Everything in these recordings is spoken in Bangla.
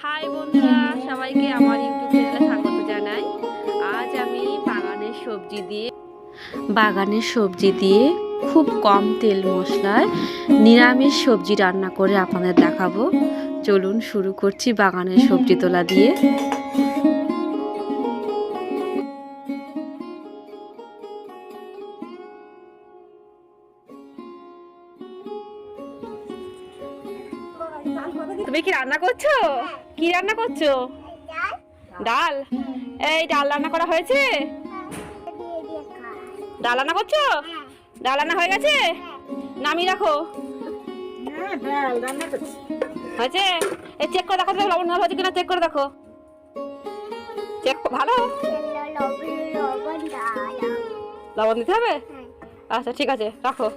হাই বন্ধুরা, সবাইকে আমার ইউটিউব চ্যানেলে স্বাগত জানাই। আজ আমি বাগানের সবজি দিয়ে খুব কম তেল মশলায় নিরামিষ সবজি রান্না করে আপনাদের দেখাবো। চলুন শুরু করছি বাগানের সবজি তোলা দিয়ে। তুমি কি রান্না করছো? কি রান্না করছো? ডাল। এই ডাল রান্না করা হয়েছে? ডাল রান্না করছো? ডাল রান্না হয়ে গেছে? নামিয়ে রাখো। হয়েছে? এই চেক করে দেখো তো লবণ হয়েছে কিনা, চেক করে দেখো। চেক ভালো লবণ দিতে হবে? আচ্ছা ঠিক আছে, রাখো।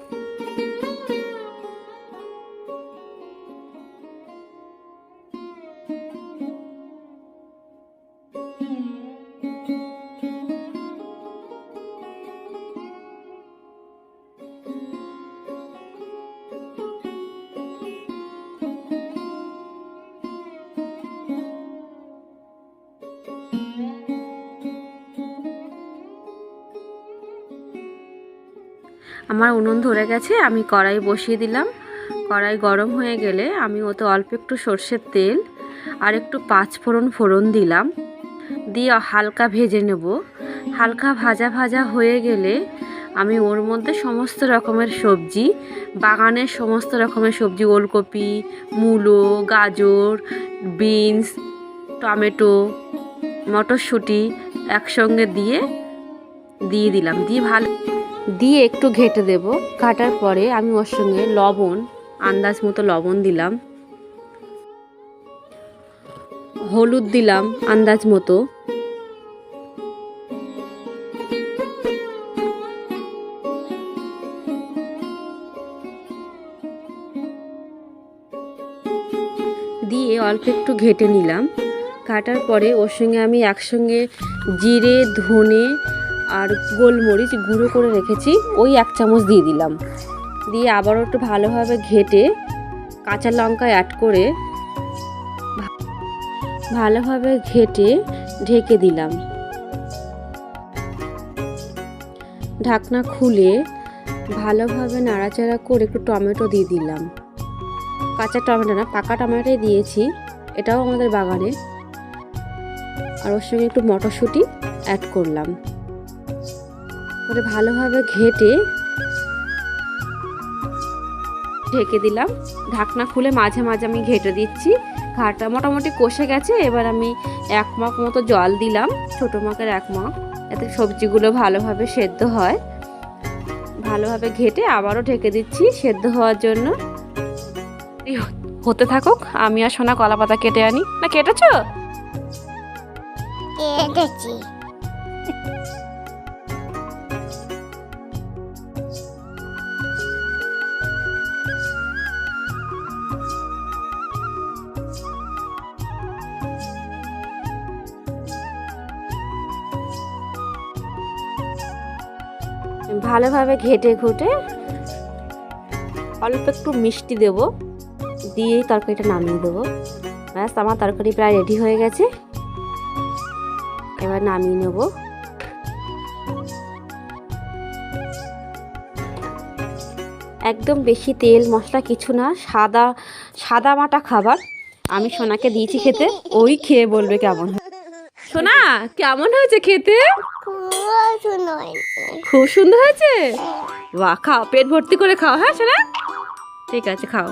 আমার উনুন ধরে গেছে, আমি কড়াই বসিয়ে দিলাম। কড়াই গরম হয়ে গেলে আমি ওতে অল্প একটু সর্ষের তেল আর একটু ফোড়ন দিলাম, দিয়ে হালকা ভেজে নেব। হালকা ভাজা ভাজা হয়ে গেলে আমি ওর মধ্যে সমস্ত রকমের সবজি, বাগানের সমস্ত রকমের সবজি, ওলকপি, মূলো, গাজর, বিনস, টমেটো, মটরশুঁটি একসঙ্গে দিয়ে দিলাম। দিয়ে একটু ঘেটে দেব। কাটার পরে আমি ওর সঙ্গে লবণ, আন্দাজ মতো লবণ দিলাম, হলুদ দিলাম আন্দাজ মতো, দিয়ে অল্প একটু ঘেটে নিলাম। কাটার পরে ওর সঙ্গে আমি একসঙ্গে জিরে, ধনে আর গোলমরিচ গুঁড়ো করে রেখেছি, ওই 1 চামচ দিয়ে দিলাম। দিয়ে আবারও একটু ভালোভাবে ঘেটে কাঁচা লঙ্কা অ্যাড করে ভালোভাবে ঘেটে ঢেকে দিলাম। ঢাকনা খুলে ভালোভাবে নাড়াচাড়া করে একটু টমেটো দিয়ে দিলাম। কাঁচা টমেটো না, পাকা টমেটোই দিয়েছি, এটাও আমাদের বাগানে। আর ওর সঙ্গে একটু মটরশুঁটি অ্যাড করলাম, করে ভালোভাবে ঘেটে ঢেকে দিলাম। ঢাকনা খুলে মাঝে মাঝে আমি ঘেটে দিচ্ছি। ঘাটা মোটামুটি কষে গেছে। এবার আমি 1 মগ মতো জল দিলাম, ছোটো মগের 1 মগ, যাতে সবজিগুলো ভালোভাবে সেদ্ধ হয়। ভালোভাবে ঘেটে আবারও ঢেকে দিচ্ছি সেদ্ধ হওয়ার জন্য। হতে থাকুক, আমি আর সোনা কলা পাতা কেটে আনি। না কেটেছো? কেটেছি। ভালোভাবে ঘেটে ঘুটে অল্প একটু মিষ্টি দেব, দিয়েই তরকারিটা নামিয়ে দেবো। ব্যাস, আমার তরকারি প্রায় রেডি হয়ে গেছে। এবার নামিয়ে নেব। একদম বেশি তেল মশলা কিছু না, সাদা মাটা খাবার। আমি সোনাকে দিয়েছি খেতে, ওই খেয়ে বলবে কেমন। সোনা কেমন হয়েছে খেতে? খুব সুন্দর হয়েছে। বাহ, খাও, পেট ভর্তি করে খাও। হ্যাঁ সোনা, ঠিক আছে, খাও।